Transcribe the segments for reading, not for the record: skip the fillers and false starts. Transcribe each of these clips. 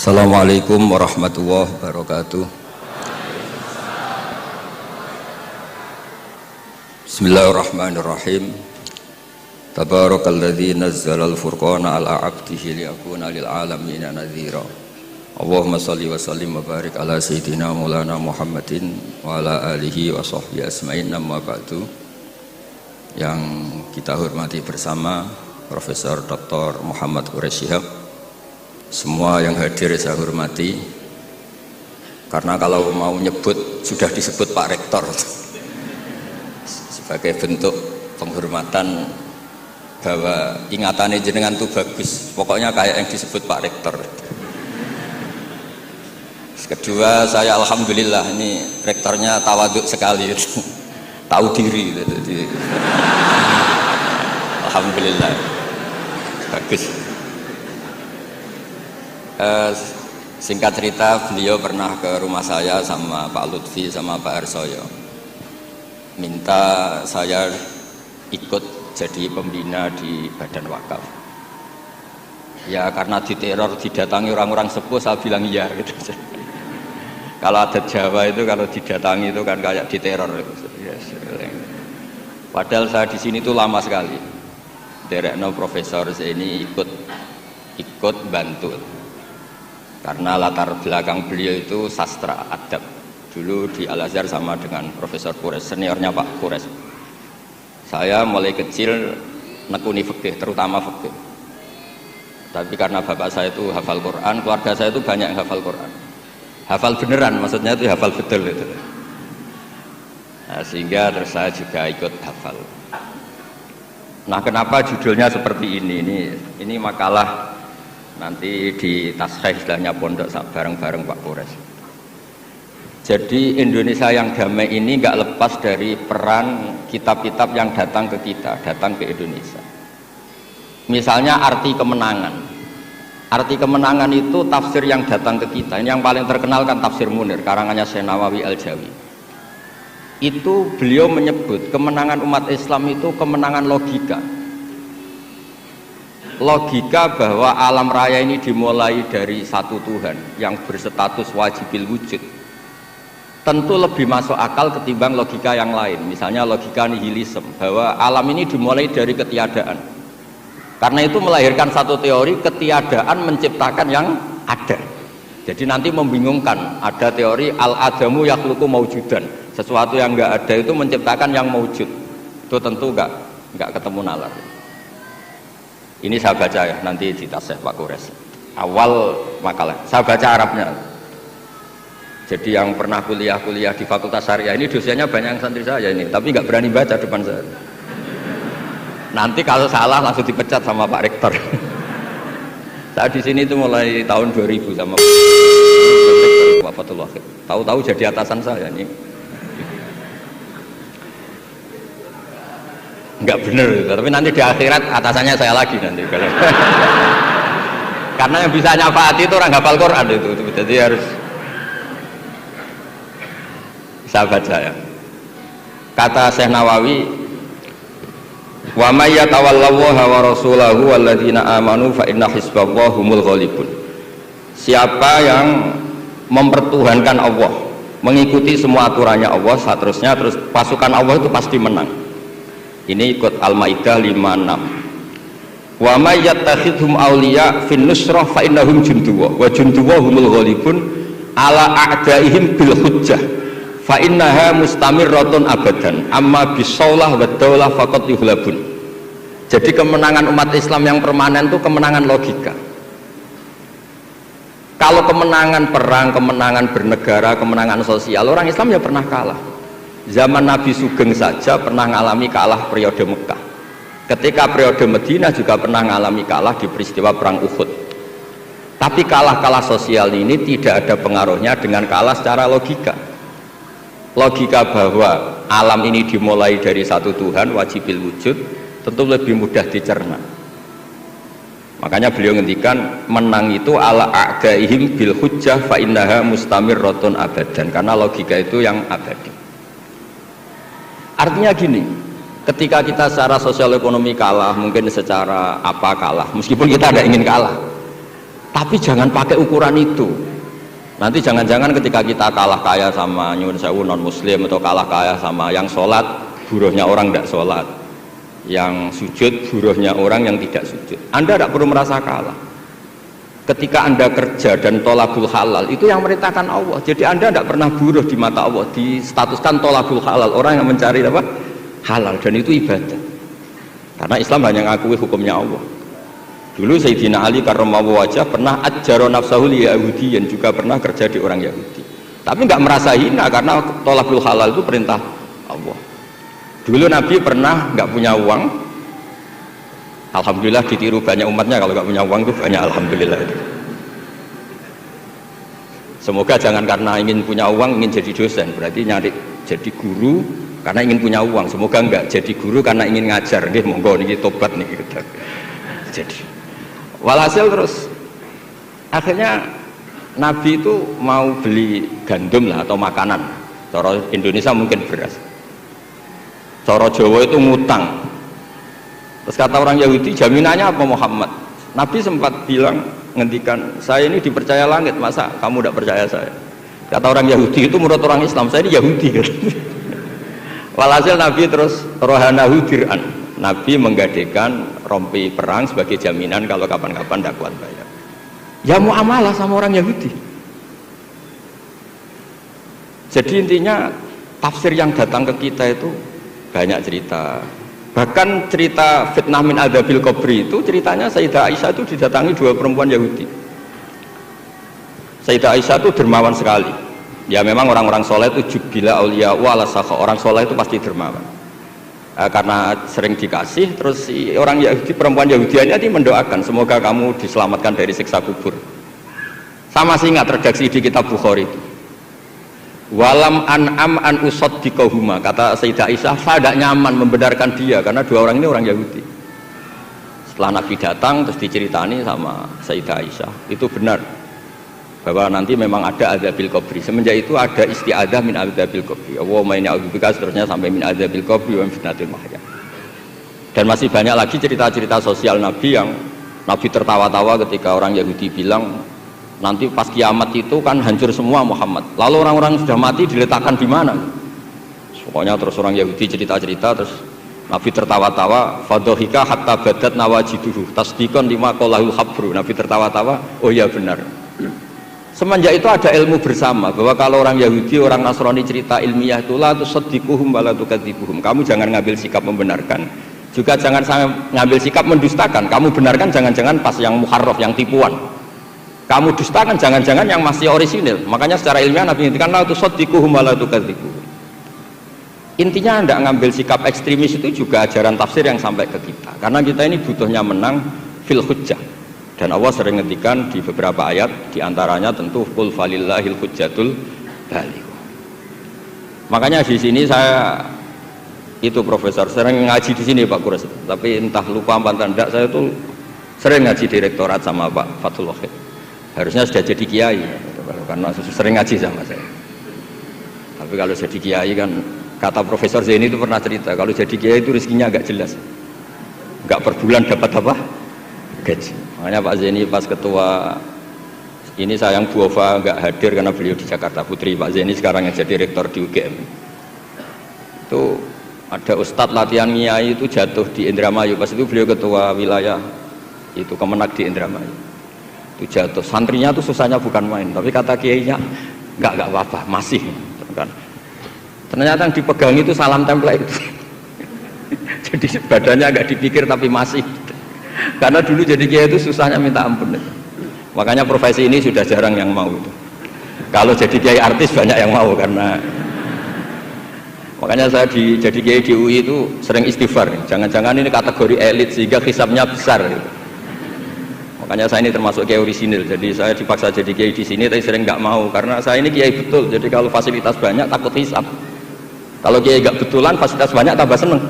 Assalamualaikum warahmatullahi wabarakatuh. Bismillahirrahmanirrahim. Tabarakalladzi nazzalal furqana ala 'abdihi liyakuna lil 'alamina nadhira. Allahumma shalli wa sallim wa barik ala sayyidina Maulana Muhammadin wa ala alihi wa sahbihi asma'in, amma ba'du. Yang kita hormati bersama Profesor Dr. Muhammad Quraish Shihab, semua yang hadir saya hormati, karena kalau mau nyebut sudah disebut Pak Rektor sebagai bentuk penghormatan bahwa ingatannya jenengan itu bagus, pokoknya kayak yang disebut Pak Rektor. Kedua, saya alhamdulillah ini rektornya tawaduk sekali, tahu diri, jadi alhamdulillah bagus. Singkat cerita, beliau pernah ke rumah saya sama Pak Lutfi sama Pak Arsoyo, minta saya ikut jadi pembina di Badan Wakaf. Ya karena diteror, didatangi orang-orang sepuh, saya bilang iya gitu. Kalau adat Jawa itu kalau didatangi itu kan kayak diteror gitu. Padahal saya di sini tuh lama sekali. Derekno profesor saya ini ikut bantu. Karena latar belakang beliau itu sastra adab. Dulu di Al-Azhar sama dengan Profesor Quraish, seniornya Pak Quraish. Saya mulai kecil nekuni fikih, terutama fikih. Tapi karena bapak saya itu hafal Quran, keluarga saya itu banyak yang hafal Quran. Hafal beneran, maksudnya itu hafal betul itu. Nah, sehingga terus saya juga ikut hafal. Nah, kenapa judulnya seperti ini? Ini makalah nanti di tasrih istilahnya pondok bareng-bareng Pak Quraish. Jadi Indonesia yang damai ini nggak lepas dari peran kitab-kitab yang datang ke kita, datang ke Indonesia. Misalnya arti kemenangan. Arti kemenangan itu tafsir yang datang ke kita. Ini yang paling terkenal kan tafsir Munir, karangannya Syekh Nawawi Al-Jawi. Itu beliau menyebut kemenangan umat Islam itu kemenangan logika. Logika bahwa alam raya ini dimulai dari satu Tuhan yang berstatus wajibil wujud tentu lebih masuk akal ketimbang logika yang lain. Misalnya logika nihilisme, bahwa alam ini dimulai dari ketiadaan. Karena itu melahirkan satu teori ketiadaan menciptakan yang ada. Jadi nanti membingungkan, ada teori al-adamu yakhluqu maujudan, sesuatu yang enggak ada itu menciptakan yang maujud. Itu tentu enggak ketemu nalar. Ini saya baca ya, nanti di tasih Pak Quraish. Awal makalah, saya baca Arabnya. Jadi yang pernah kuliah di Fakultas Syariah ini dosennya banyak yang santri saya ini, tapi nggak berani baca depan saya. Nanti kalau salah langsung dipecat sama Pak Rektor. Saya di sini itu mulai tahun 2000 sama Pak Fatullah. Tahu-tahu jadi atasan saya ini. Enggak bener, tapi nanti di akhirat atasannya saya lagi nanti. Karena yang bisa nyafaati itu orang hafal Quran itu, jadi harus saya baca ya. Kata Syekh Nawawi, wa may yatawallallaha wa rasulahu walladzina amanu fa inna hizballahi humul ghalibun. Siapa yang mempertuhankan Allah, mengikuti semua aturannya Allah, seterusnya, terus pasukan Allah itu pasti menang. Ini ikut Al-Maidah 56. Wa may yattakhidhum awliya fin nusrah fa innahum junduwa wa junduwa humul ghalibun ala a'daihim bil hujjah fa innaha mustamirratun abadan amma bisaulah wa daulah faqad yuhlabun. Jadi kemenangan umat Islam yang permanen itu kemenangan logika. Kalau kemenangan perang, kemenangan bernegara, kemenangan sosial, orang Islam ya pernah kalah. Zaman Nabi Sugeng saja pernah mengalami kalah periode Mekah. Ketika periode Madinah juga pernah mengalami kalah di peristiwa perang Uhud. Tapi kalah sosial ini tidak ada pengaruhnya dengan kalah secara logika. Logika bahwa alam ini dimulai dari satu Tuhan wajibil wujud tentu lebih mudah dicerna. Makanya beliau ngendikan menang itu ala a'daihim bil hujjah fa innaha mustamirratun abadan, karena logika itu yang abadi. Artinya gini, ketika kita secara sosial ekonomi kalah, mungkin secara apa kalah, meskipun kita tidak ingin kalah, Tapi jangan pakai ukuran itu. Nanti jangan-jangan ketika kita kalah kaya sama nyuwun sewu non muslim atau kalah kaya sama yang sholat, buruhnya orang tidak sholat, yang sujud buruhnya orang yang tidak sujud, Anda tidak perlu merasa kalah. Ketika Anda kerja dan tolabul halal, itu yang merintahkan Allah. Jadi Anda tidak pernah buruh di mata Allah, distatuskan tolabul halal, orang yang mencari apa? Halal, dan itu ibadah. Karena Islam hanya mengakui hukumnya Allah. Dulu Sayyidina Ali karramallahu wajhah pernah ajjaro nafsahu li Yahudiyan, juga pernah kerja di orang Yahudi. Tapi nggak merasa hina karena tolabul halal itu perintah Allah. Dulu Nabi pernah nggak punya uang, alhamdulillah ditiru banyak umatnya, kalau nggak punya uang itu banyak alhamdulillah itu. Semoga jangan karena ingin punya uang ingin jadi dosen, berarti nyari jadi guru karena ingin punya uang. Semoga enggak jadi guru karena ingin ngajar. Nggih monggo niki tobat niki gitu. Jadi walhasil terus akhirnya Nabi itu mau beli gandum lah atau makanan. Cara Indonesia mungkin beras. Cara Jawa itu ngutang. Terus kata orang Yahudi, jaminannya apa Muhammad? Nabi sempat bilang, ngendikan, saya ini dipercaya langit, masa kamu tidak percaya saya? Kata orang Yahudi itu menurut orang Islam, saya ini Yahudi. Walhasil Nabi terus rohanahu dir'an. Nabi menggadekan rompi perang sebagai jaminan kalau kapan-kapan tidak kuat bayar. Ya muamalah sama orang Yahudi. Jadi intinya tafsir yang datang ke kita itu banyak cerita. Bahkan cerita fitnah min adzabil qabri itu ceritanya Sayyidah Aisyah itu didatangi dua perempuan Yahudi. Sayyidah Aisyah itu dermawan sekali. Ya memang orang-orang soleh itu jubila auliya wala sakha, orang soleh itu pasti dermawan. Karena sering dikasih, terus si orang Yahudi, perempuan Yahudianya ini mendoakan semoga kamu diselamatkan dari siksa kubur. Sama sih ingat redaksi di kitab Bukhari itu. Walam an'am an usaddiqahuma, kata Sayyidah Aisyah, saya tidak nyaman membenarkan dia karena dua orang ini orang Yahudi. Setelah Nabi datang terus diceritani sama Sayyidah Aisyah, itu benar bahwa nanti memang ada adzabil qabri. Semenjak itu ada isti'adzah min adzabil qabri. Allahumma inni a'udzubika, seterusnya sampai min adzabil qabri wa fitnatil mahya. Dan masih banyak lagi cerita-cerita sosial Nabi yang Nabi tertawa-tawa ketika orang Yahudi bilang nanti pas kiamat itu kan hancur semua Muhammad. Lalu orang-orang sudah mati diletakkan di mana? Pokoknya terus orang Yahudi cerita-cerita, terus Nabi tertawa-tawa, fadhahika hatta badat nawajiduhu tasdiqan lima qalahul habru. Nabi tertawa-tawa, oh iya benar. Semenjak itu ada ilmu bersama bahwa kalau orang Yahudi, orang Nasrani cerita ilmiah itu la tusaddiquhum wa la tukadzibuhum. Kamu jangan ngambil sikap membenarkan, juga jangan ngambil sikap mendustakan. Kamu benarkan jangan-jangan pas yang muharraf, yang tipuan. Kamu dustakan jangan-jangan yang masih orisinil. Makanya secara ilmiah Nabi ngintikan la tusaddiquhum wa la tukadzibuhum. Intinya tidak ngambil sikap ekstremis itu juga ajaran tafsir yang sampai ke kita. Karena kita ini butuhnya menang fil hujjah. Dan Allah sering ngendikan di beberapa ayat, diantaranya tentu qul falillahil hujjatul baligh. Makanya di sini saya itu profesor sering ngaji di sini Pak Kures, tapi entah lupa apa tidak, saya tuh sering ngaji direktorat sama Pak Fathul Wahid. Harusnya sudah jadi kiai karena sering ngaji sama saya. Tapi kalau jadi kiai kan, kata Profesor Zaini itu pernah cerita, kalau jadi kiai itu rezekinya agak jelas, nggak per bulan dapat apa gaji. Makanya Pak Zaini pas ketua ini, sayang Bu Ova nggak hadir karena beliau di Jakarta, putri Pak Zaini sekarang yang jadi rektor di UGM. Itu ada ustadz latihan kiai itu jatuh di Indramayu, pas itu beliau ketua wilayah itu Kemenak di Indramayu. Itu jatuh, santrinya tuh susahnya bukan main, tapi kata kiainya nggak apa-apa, masih kan. Ternyata yang dipegang itu salam tempel itu. Jadi badannya nggak dipikir tapi masih. Karena dulu jadi kiai itu susahnya minta ampun. Makanya profesi ini sudah jarang yang mau itu. Kalau jadi kiai artis banyak yang mau, karena makanya saya jadi kiai di UI itu sering istighfar. Jangan-jangan ini kategori elit sehingga hisabnya besar. Gitu. Makanya saya ini termasuk kiai orisinil. Jadi saya dipaksa jadi kiai di sini, tapi sering nggak mau karena saya ini kiai betul. Jadi kalau fasilitas banyak takut hisab. Kalau kiai nggak betulan fasilitas banyak tambah seneng.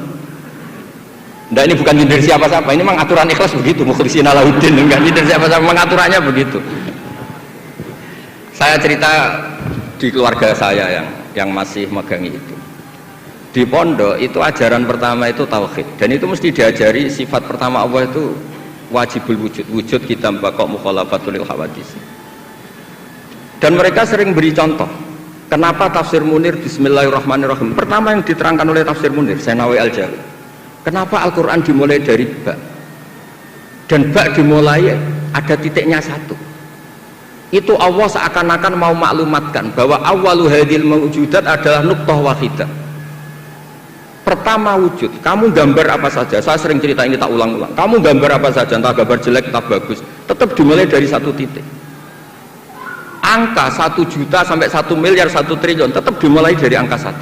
Nah, ini bukan nyindir siapa-siapa, ini memang aturan ikhlas begitu, mukhlisina lahuddin, enggak nyindir siapa-siapa, memang aturannya begitu. Saya cerita di keluarga saya yang masih megangi itu. Di pondok itu ajaran pertama itu tauhid, dan itu mesti diajari sifat pertama Allah itu wajibul wujud, wujud kita bakok mukhalafatul hawadis. Dan mereka sering beri contoh. Kenapa tafsir Munir Bismillahirrahmanirrahim? Pertama yang diterangkan oleh tafsir Munir, Senawi Al-Jawi. Kenapa Al-Quran dimulai dari ba? Dan ba dimulai ada titiknya satu. Itu Allah seakan-akan mau maklumatkan bahwa awalu hadil mawujudat adalah nuqtah wahidah. Pertama wujud, kamu gambar apa saja, saya sering cerita ini tak ulang-ulang, kamu gambar apa saja, entah gambar jelek, entah bagus, tetap dimulai dari satu titik. Angka 1 juta sampai 1 miliar 1 triliun tetap dimulai dari angka 1.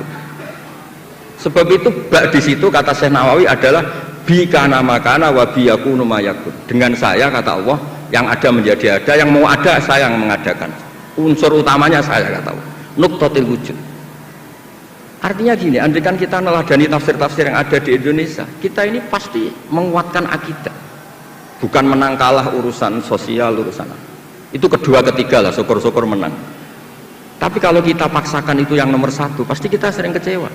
Sebab itu bak di situ kata Syekh Nawawi adalah bi kana makana wa bi yakunu mayakun. Dengan saya kata Allah yang ada menjadi ada, yang mau ada saya yang mengadakan. Unsur utamanya saya kata Allah. Nuqtatil wujud. Artinya gini, andaikan kita meneladani tafsir-tafsir yang ada di Indonesia, kita ini pasti menguatkan akidah, bukan menang kalah urusan sosial, urusan itu kedua ketiga lah, syukur-syukur menang. Tapi kalau kita paksakan itu yang nomor satu, pasti kita sering kecewa.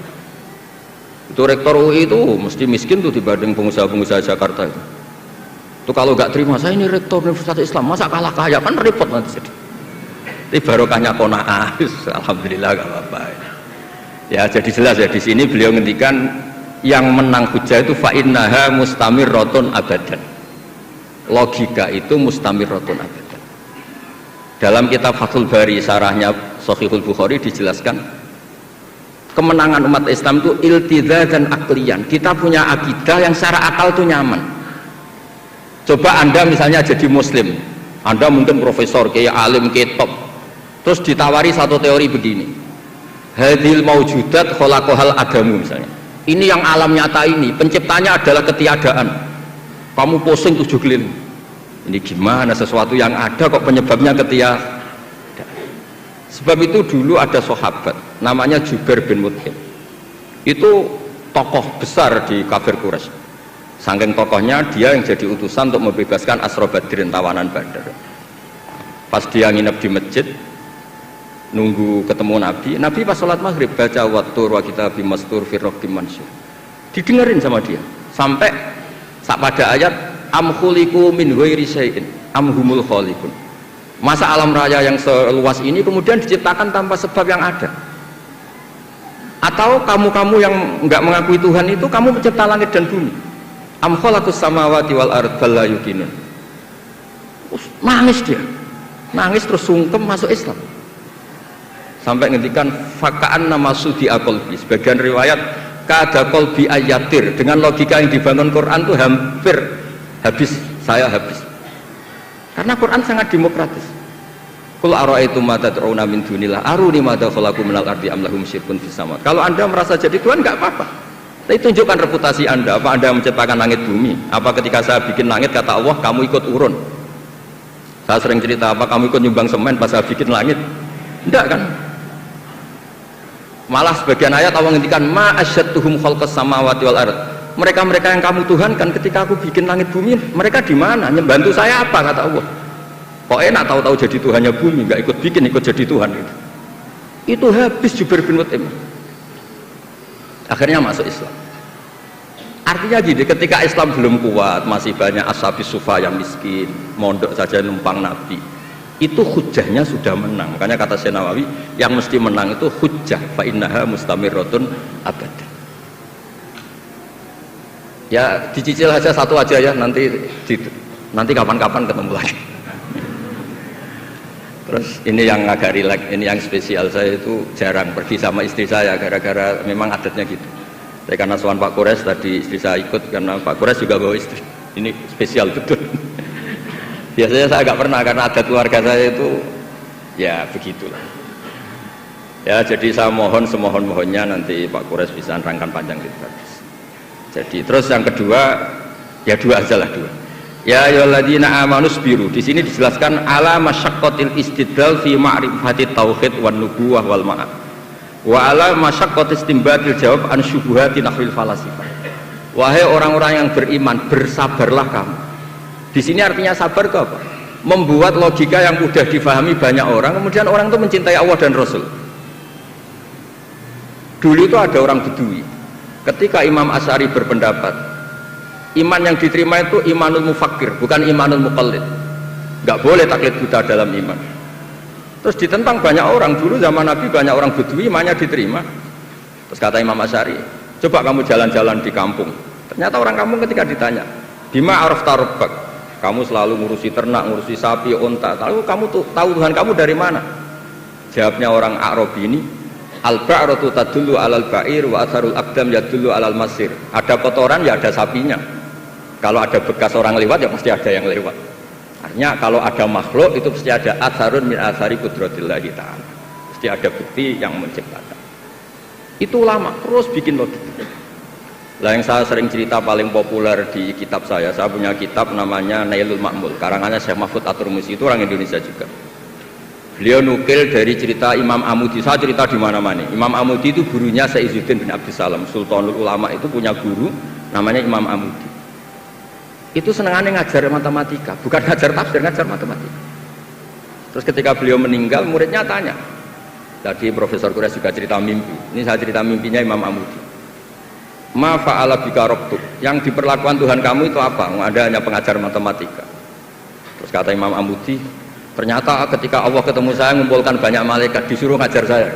Itu rektor UI itu mesti miskin tuh dibanding pengusaha-pengusaha Jakarta itu. Itu kalau nggak terima, saya ini rektor Universitas Islam, masa kalah kaya, kan repot nanti. Tapi barokahnya qanaah, alhamdulillah gak apa-apa. Ya jadi jelas ya, di sini beliau ngendikan yang menang hujah itu fa innaha mustamirratun abadan. Logika itu mustamirratun abadan. Dalam kitab Fathul Bari sarahnya Shahihul Bukhari dijelaskan kemenangan umat Islam itu iltidza dan aklian. Kita punya akidah yang secara akal itu nyaman. Coba Anda misalnya jadi muslim, Anda mungkin profesor, kayak alim, kayak top, terus ditawari satu teori begini, hadil maujudat kholaqohal adamu misalnya, ini yang alam nyata ini penciptanya adalah ketiadaan, kamu pusing 7 keliling, ini gimana sesuatu yang ada kok penyebabnya ketiadaan. Sebab itu dulu ada sahabat namanya Jubair bin Mut'im, itu tokoh besar di kafir Quraisy. Saking tokohnya dia yang jadi utusan untuk membebaskan Asra Badrin, tawanan Badar. Pas dia nginep di masjid nunggu ketemu Nabi, Nabi pas sholat maghrib baca wattur wa kitabim mastur firroqim mansur, didengerin sama dia sampai pada ayat am khuliqu min ghairi syai'in am humul khaliqun. Masa alam raya yang seluas ini kemudian diciptakan tanpa sebab yang ada, atau kamu-kamu yang enggak mengakui Tuhan itu kamu pencipta langit dan bumi? Am khalaqus samawati wal ard bal la yuqinun. Nangis dia, nangis terus sungkem masuk Islam sampai ngendikan fakaan nama sudi akolbi. Sebagian riwayat kada kolbi ayatir, dengan logika yang dibangun Quran itu hampir habis, saya habis, karena Quran sangat demokratis. Qul ara'aytum ma tad'una min dunillah aruni madza khalaqu minal ardi am lahum syirkun fis sama. Kalau Anda merasa jadi Tuhan enggak apa-apa, tapi tunjukkan reputasi Anda. Apa Anda menciptakan langit bumi? Apa ketika saya bikin langit kata Allah kamu ikut urun? Saya sering cerita, apa kamu ikut nyumbang semen pas saya bikin langit? Enggak kan? Malah sebagian ayat Allah ngendikan ma asyadtuhum khalqas samawati wal ard. Mereka-mereka yang kamu tuhankan ketika aku bikin langit bumi, mereka di mana? Membantu saya apa kata Allah? Kok enak tahu-tahu jadi Tuhannya bumi, nggak ikut bikin, ikut jadi Tuhan gitu. Itu habis Jubair bin Mut'im. Akhirnya masuk Islam. Artinya gini, ketika Islam belum kuat, masih banyak ashabis sufa yang miskin, mondok saja numpang Nabi, itu hujahnya sudah menang. Makanya kata Syekh Nawawi, yang mesti menang itu hujah fa innaha mustamirratun abadan. Ya dicicil aja satu aja ya, nanti kapan-kapan ketemu lagi. Terus ini yang agak rileks, ini yang spesial, saya itu jarang pergi sama istri saya gara-gara memang adatnya gitu. Saya karena soal Pak Kores tadi istri saya ikut karena Pak Kores juga bawa istri. Ini spesial betul. Biasanya saya agak pernah karena adat keluarga saya itu ya begitulah. Ya jadi saya mohon semohon-mohonnya nanti Pak Kores bisa nerangkan panjang gitu. Jadi terus yang kedua ya dua aja lah dua. Ya ayyuhalladzina amanus biru, di sini dijelaskan ala masyaqqatil istidlal fi ma'rifati tauhid wan nubuwah wal ma'ad. Wa ala masyaqqatis istinbatil jawab an syubuhati nahwil falasifah. Wahai orang-orang yang beriman, bersabarlah kamu. Di sini artinya sabar itu apa? Membuat logika yang mudah difahami banyak orang, kemudian orang itu mencintai Allah dan Rasul. Dulu itu ada orang Bedui. Ketika Imam Asy'ari berpendapat Iman yang diterima itu imanul mufakkir, bukan imanul muqallid. Nggak boleh taklid buta dalam iman. Terus ditentang banyak orang. Dulu zaman Nabi banyak orang Bedui imannya diterima. Terus kata Imam Asy'ari, coba kamu jalan-jalan di kampung. Ternyata orang kampung ketika ditanya, bima arafta rabbak, kamu selalu ngurusi ternak, ngurusi sapi, unta, lalu kamu tahu Tuhan kamu dari mana? Jawabnya orang Arabi ini, al-ba'ratu tadullu alal ba'ir wa atharul aqdam yadullu alal masir. Ada kotoran ya ada sapinya. Kalau ada bekas orang lewat ya pasti ada yang lewat. Artinya kalau ada makhluk itu pasti ada atharun min athari qudratillahi ta'ala. Pasti ada bukti yang menciptakan. Itu ulama terus bikin logika. Lah yang saya sering cerita paling populer di kitab saya punya kitab namanya Nailul Ma'mul, karangannya Syekh Mahfud At-Turmusi, itu orang Indonesia juga. Beliau nukil dari cerita Imam Amudi. Saya cerita di mana-mana. Imam Amudi itu gurunya Syekh Izzuddin bin Abdussalam, Sultanul Ulama, itu punya guru namanya Imam Amudi. Itu senangannya ngajar matematika, bukan ngajar tafsir, ngajar matematika. Terus ketika beliau meninggal, muridnya tanya. Tadi Profesor Quraisy juga cerita mimpi. Ini saya cerita mimpinya Imam Amudi. Ma fa'ala bika rabbuk, yang diperlakukan Tuhan kamu itu apa? Ada hanya pengajar matematika. Terus kata Imam Amudi, ternyata ketika Allah ketemu saya mengumpulkan banyak malaikat, disuruh ngajar saya.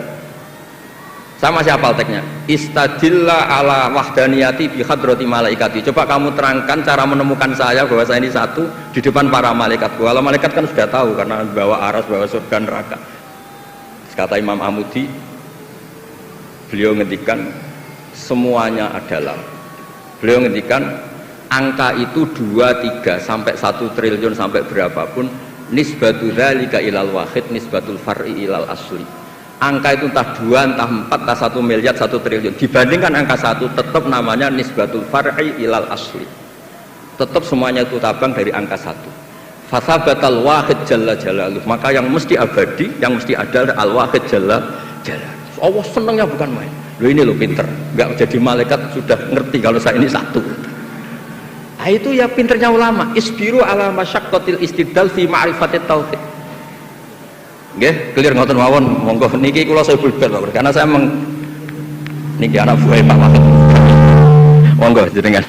Saya masih hafal teksnya. Istadilla ala wahdaniyati bi hadrati malaikati. Coba kamu terangkan cara menemukan saya bahwa saya ini satu di depan para malaikat. Kalau malaikat kan sudah tahu karena bawa aras, bawa surga neraka. Terus kata Imam Amudi, beliau ngendikan semuanya adalah, beliau ngendikan angka itu 2, 3 sampai 1 triliun sampai berapapun, nisbatu dzalika ilal wahid nisbatul far'i ilal asli. Angka itu entah 2, entah 4, entah 1 miliar, 1 triliun dibandingkan angka 1 tetap namanya nisbatul far'i ilal asli, tetap semuanya itu tabang dari angka 1. Fasabatal wahid jalla jalaluh, maka yang mesti abadi, yang mesti ada al-wahid jalla jalaluh. Allah senangnya bukan main. Loh ini lo pinter, nggak jadi malaikat sudah ngerti kalau saya ini satu. Nah, itu ya pinternya ulama. Isbiru ala masyaqqatil istidlal fi ma'rifatit tauhid. Nggih, clear ngoten mawon. Monggo niki kula saya bulbel karena saya niki anak buah Pak Wahid. Monggo jenengan.